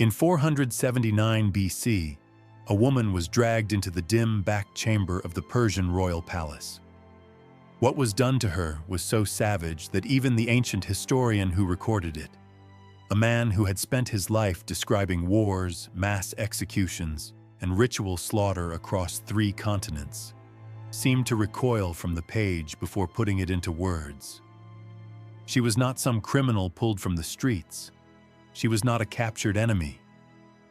In 479 BC, a woman was dragged into the dim back chamber of the Persian royal palace. What was done to her was so savage that even the ancient historian who recorded it, a man who had spent his life describing wars, mass executions, and ritual slaughter across 3 continents, seemed to recoil from the page before putting it into words. She was not some criminal pulled from the streets. She was not a captured enemy.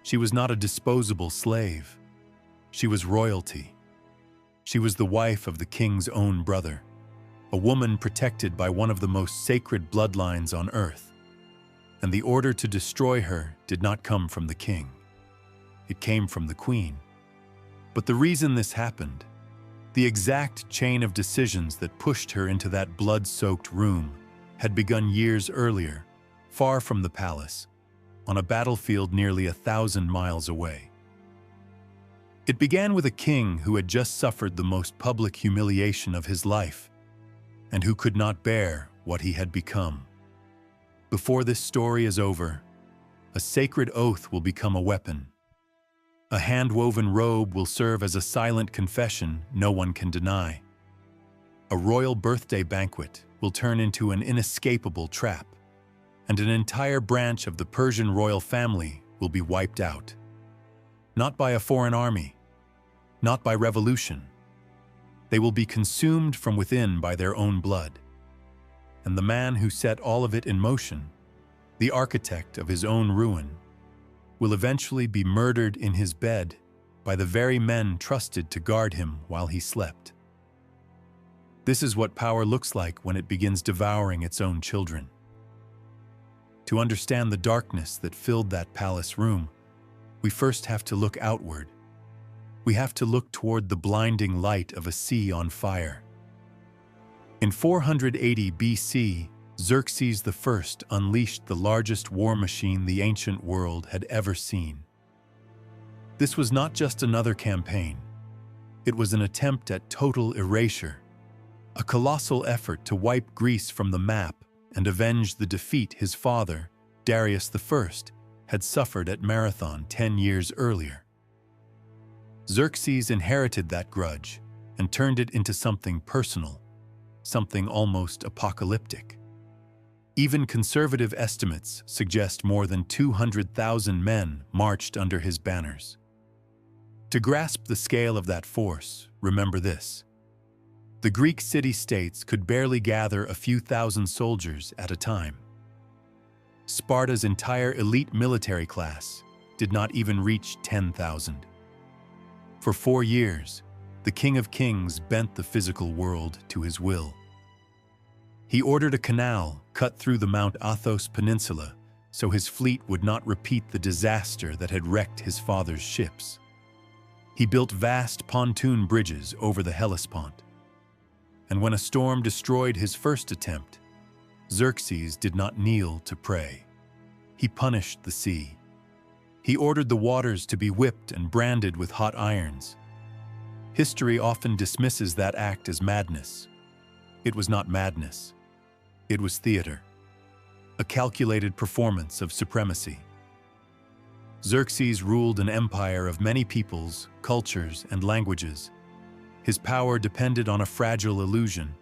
She was not a disposable slave. She was royalty. She was the wife of the king's own brother, a woman protected by one of the most sacred bloodlines on earth. And the order to destroy her did not come from the king. It came from the queen. But the reason this happened, the exact chain of decisions that pushed her into that blood-soaked room, had begun years earlier, far from the palace, on a battlefield nearly 1,000 miles away. It began with a king who had just suffered the most public humiliation of his life, and who could not bear what he had become. Before this story is over, a sacred oath will become a weapon. A hand-woven robe will serve as a silent confession no one can deny. A royal birthday banquet will turn into an inescapable trap, and an entire branch of the Persian royal family will be wiped out. Not by a foreign army, not by revolution. They will be consumed from within by their own blood. And the man who set all of it in motion, the architect of his own ruin, will eventually be murdered in his bed by the very men trusted to guard him while he slept. This is what power looks like when it begins devouring its own children. To understand the darkness that filled that palace room, we first have to look outward. We have to look toward the blinding light of a sea on fire. In 480 BC, Xerxes I unleashed the largest war machine the ancient world had ever seen. This was not just another campaign. It was an attempt at total erasure, a colossal effort to wipe Greece from the map and avenge the defeat his father, Darius I, had suffered at Marathon 10 years earlier. Xerxes inherited that grudge and turned it into something personal, something almost apocalyptic. Even conservative estimates suggest more than 200,000 men marched under his banners. To grasp the scale of that force, remember this. The Greek city-states could barely gather a few thousand soldiers at a time. Sparta's entire elite military class did not even reach 10,000. For 4 years, the King of Kings bent the physical world to his will. He ordered a canal cut through the Mount Athos Peninsula so his fleet would not repeat the disaster that had wrecked his father's ships. He built vast pontoon bridges over the Hellespont. And when a storm destroyed his first attempt, Xerxes did not kneel to pray. He punished the sea. He ordered the waters to be whipped and branded with hot irons. History often dismisses that act as madness. It was not madness. It was theater, a calculated performance of supremacy. Xerxes ruled an empire of many peoples, cultures, and languages. His power depended on a fragile illusion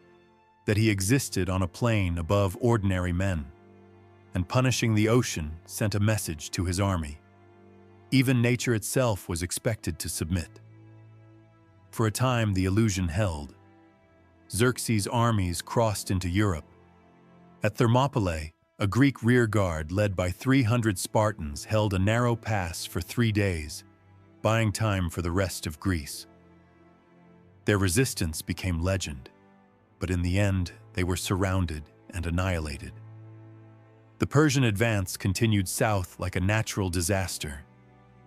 that he existed on a plane above ordinary men, and punishing the ocean sent a message to his army. Even nature itself was expected to submit. For a time, the illusion held. Xerxes' armies crossed into Europe. At Thermopylae, a Greek rearguard led by 300 Spartans held a narrow pass for 3 days, buying time for the rest of Greece. Their resistance became legend, but in the end, they were surrounded and annihilated. The Persian advance continued south like a natural disaster.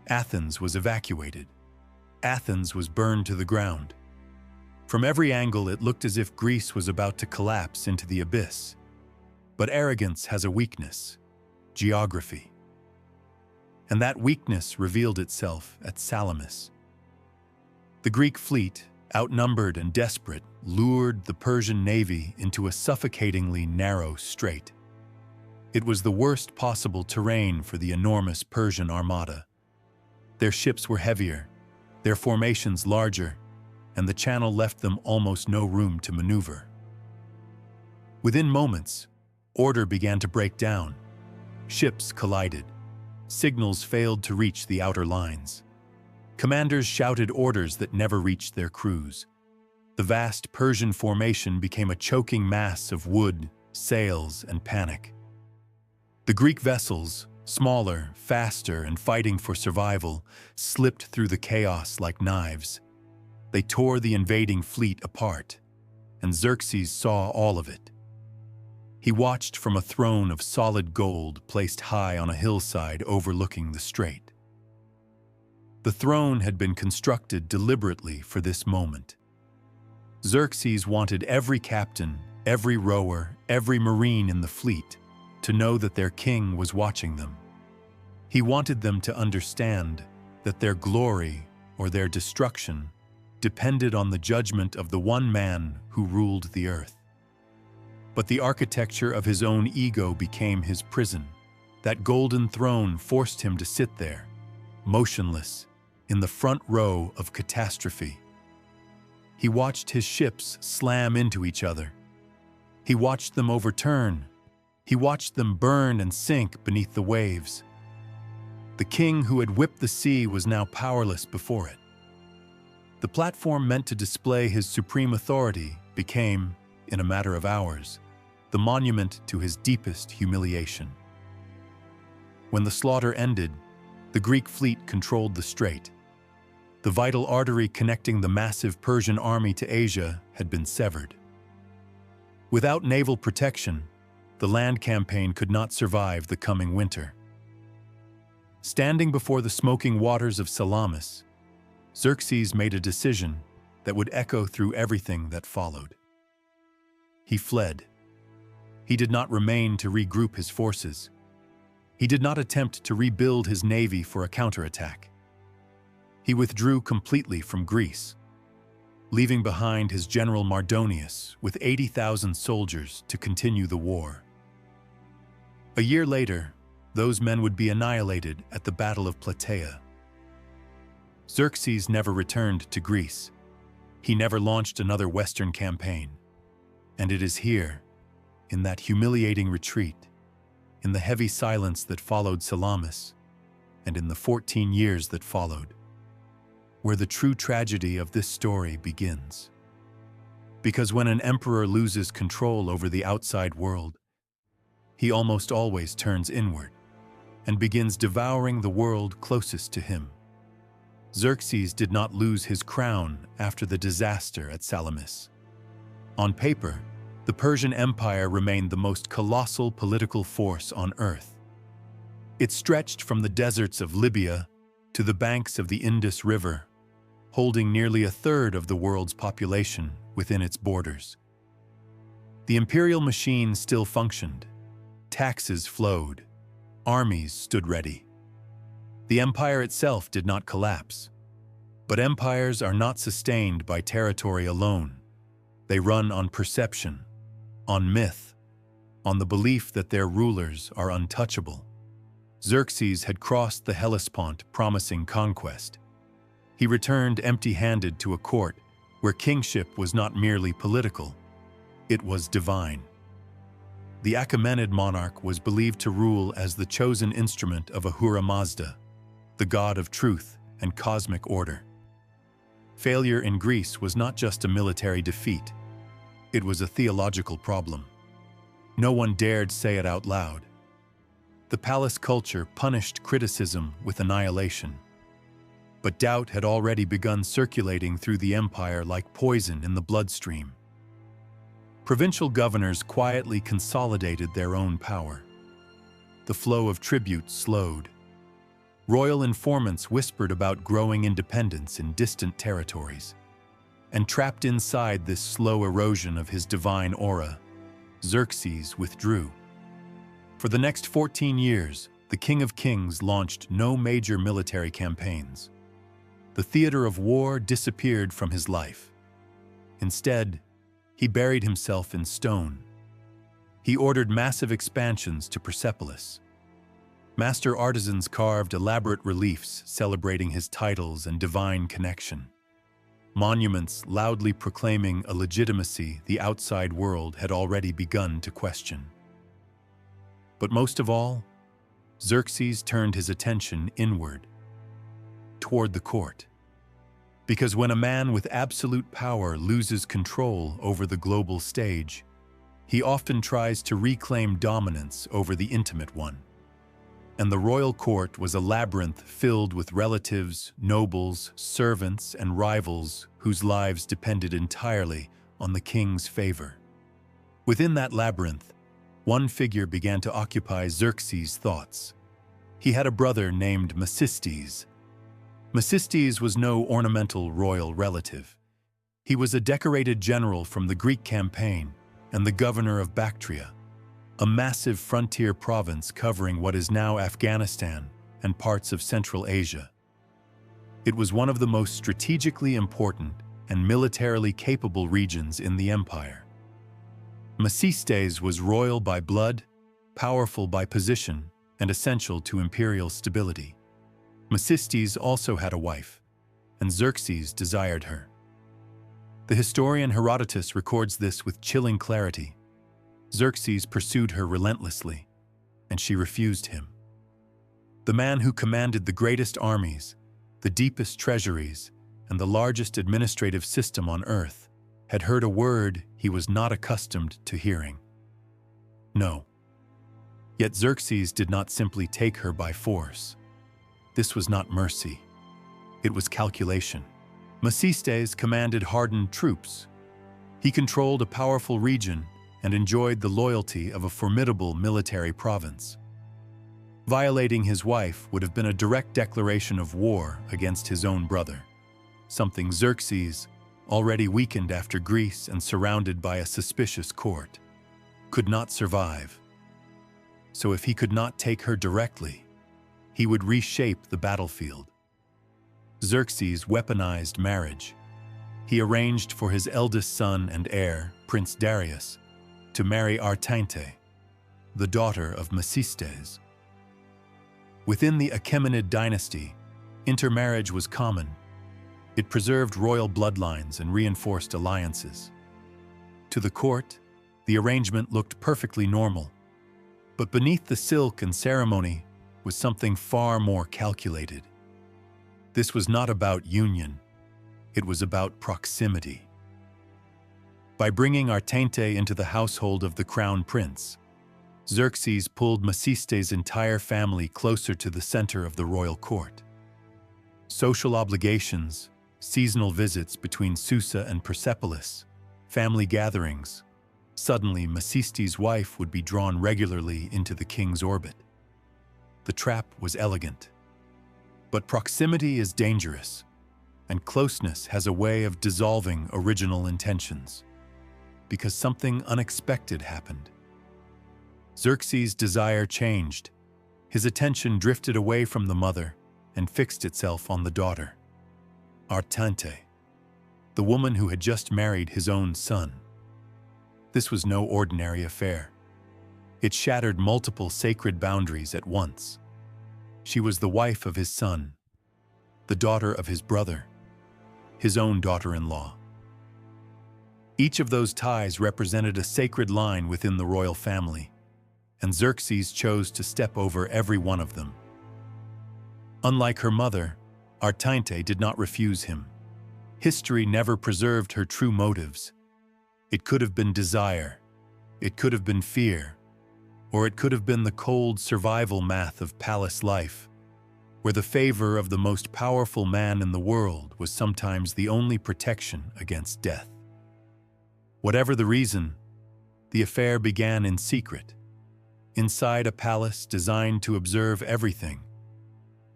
Athens was evacuated. Athens was burned to the ground. From every angle, it looked as if Greece was about to collapse into the abyss. But arrogance has a weakness: geography. And that weakness revealed itself at Salamis. The Greek fleet, outnumbered and desperate, lured the Persian navy into a suffocatingly narrow strait. It was the worst possible terrain for the enormous Persian armada. Their ships were heavier, their formations larger, and the channel left them almost no room to maneuver. Within moments, order began to break down. Ships collided. Signals failed to reach the outer lines. Commanders shouted orders that never reached their crews. The vast Persian formation became a choking mass of wood, sails, and panic. The Greek vessels, smaller, faster, and fighting for survival, slipped through the chaos like knives. They tore the invading fleet apart, and Xerxes saw all of it. He watched from a throne of solid gold placed high on a hillside overlooking the strait. The throne had been constructed deliberately for this moment. Xerxes wanted every captain, every rower, every marine in the fleet to know that their king was watching them. He wanted them to understand that their glory or their destruction depended on the judgment of the one man who ruled the earth. But the architecture of his own ego became his prison. That golden throne forced him to sit there, motionless, in the front row of catastrophe. He watched his ships slam into each other. He watched them overturn. He watched them burn and sink beneath the waves. The king who had whipped the sea was now powerless before it. The platform meant to display his supreme authority became, in a matter of hours, the monument to his deepest humiliation. When the slaughter ended, the Greek fleet controlled the strait. The vital artery connecting the massive Persian army to Asia had been severed. Without naval protection, the land campaign could not survive the coming winter. Standing before the smoking waters of Salamis, Xerxes made a decision that would echo through everything that followed. He fled. He did not remain to regroup his forces. He did not attempt to rebuild his navy for a counterattack. He withdrew completely from Greece, leaving behind his general Mardonius with 80,000 soldiers to continue the war. A year later, those men would be annihilated at the Battle of Plataea. Xerxes never returned to Greece. He never launched another Western campaign. And it is here, in that humiliating retreat, in the heavy silence that followed Salamis, and in the 14 years that followed, where the true tragedy of this story begins. Because when an emperor loses control over the outside world, he almost always turns inward and begins devouring the world closest to him. Xerxes did not lose his crown after the disaster at Salamis. On paper, the Persian Empire remained the most colossal political force on earth. It stretched from the deserts of Libya to the banks of the Indus River, holding nearly a third of the world's population within its borders. The imperial machine still functioned. Taxes flowed. Armies stood ready. The empire itself did not collapse. But empires are not sustained by territory alone. They run on perception, on myth, on the belief that their rulers are untouchable. Xerxes had crossed the Hellespont promising conquest. He returned empty-handed to a court where kingship was not merely political, it was divine. The Achaemenid monarch was believed to rule as the chosen instrument of Ahura Mazda, the god of truth and cosmic order. Failure in Greece was not just a military defeat. It was a theological problem. No one dared say it out loud. The palace culture punished criticism with annihilation. But doubt had already begun circulating through the empire like poison in the bloodstream. Provincial governors quietly consolidated their own power. The flow of tribute slowed. Royal informants whispered about growing independence in distant territories. And trapped inside this slow erosion of his divine aura, Xerxes withdrew. For the next 14 years, the King of Kings launched no major military campaigns. The theater of war disappeared from his life. Instead, he buried himself in stone. He ordered massive expansions to Persepolis. Master artisans carved elaborate reliefs celebrating his titles and divine connection. Monuments loudly proclaiming a legitimacy the outside world had already begun to question. But most of all, Xerxes turned his attention inward, toward the court. Because when a man with absolute power loses control over the global stage, he often tries to reclaim dominance over the intimate one. And the royal court was a labyrinth filled with relatives, nobles, servants, and rivals whose lives depended entirely on the king's favor. Within that labyrinth, one figure began to occupy Xerxes' thoughts. He had a brother named Mecystes. Mecystes was no ornamental royal relative. He was a decorated general from the Greek campaign and the governor of Bactria, a massive frontier province covering what is now Afghanistan and parts of Central Asia. It was one of the most strategically important and militarily capable regions in the empire. Mecystes was royal by blood, powerful by position, and essential to imperial stability. Mecystes also had a wife, and Xerxes desired her. The historian Herodotus records this with chilling clarity. Xerxes pursued her relentlessly, and she refused him. The man who commanded the greatest armies, the deepest treasuries, and the largest administrative system on earth had heard a word he was not accustomed to hearing. No. Yet Xerxes did not simply take her by force. This was not mercy. It was calculation. Mecystes commanded hardened troops. He controlled a powerful region and enjoyed the loyalty of a formidable military province. Violating his wife would have been a direct declaration of war against his own brother, something Xerxes, already weakened after Greece and surrounded by a suspicious court, could not survive. So if he could not take her directly, he would reshape the battlefield. Xerxes weaponized marriage. He arranged for his eldest son and heir, Prince Darius, to marry Artainte, the daughter of Mecystes. Within the Achaemenid dynasty, intermarriage was common. It preserved royal bloodlines and reinforced alliances. To the court, the arrangement looked perfectly normal. But beneath the silk and ceremony was something far more calculated. This was not about union. It was about proximity. By bringing Artainte into the household of the crown prince, Xerxes pulled Mecystes' entire family closer to the center of the royal court. Social obligations, seasonal visits between Susa and Persepolis, family gatherings. Suddenly, Mecystes' wife would be drawn regularly into the king's orbit. The trap was elegant. But proximity is dangerous, and closeness has a way of dissolving original intentions. Because something unexpected happened. Xerxes' desire changed. His attention drifted away from the mother and fixed itself on the daughter, Artainte, the woman who had just married his own son. This was no ordinary affair. It shattered multiple sacred boundaries at once. She was the wife of his son, the daughter of his brother, his own daughter-in-law. Each of those ties represented a sacred line within the royal family, and Xerxes chose to step over every one of them. Unlike her mother, Artainte did not refuse him. History never preserved her true motives. It could have been desire, it could have been fear, or it could have been the cold survival math of palace life, where the favor of the most powerful man in the world was sometimes the only protection against death. Whatever the reason, the affair began in secret, inside a palace designed to observe everything,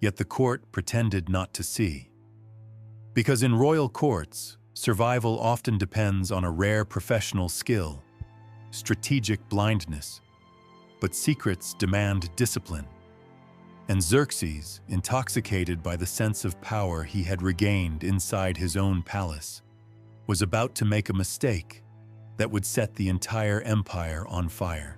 yet the court pretended not to see. Because in royal courts, survival often depends on a rare professional skill, strategic blindness, but secrets demand discipline. And Xerxes, intoxicated by the sense of power he had regained inside his own palace, was about to make a mistake that would set the entire empire on fire.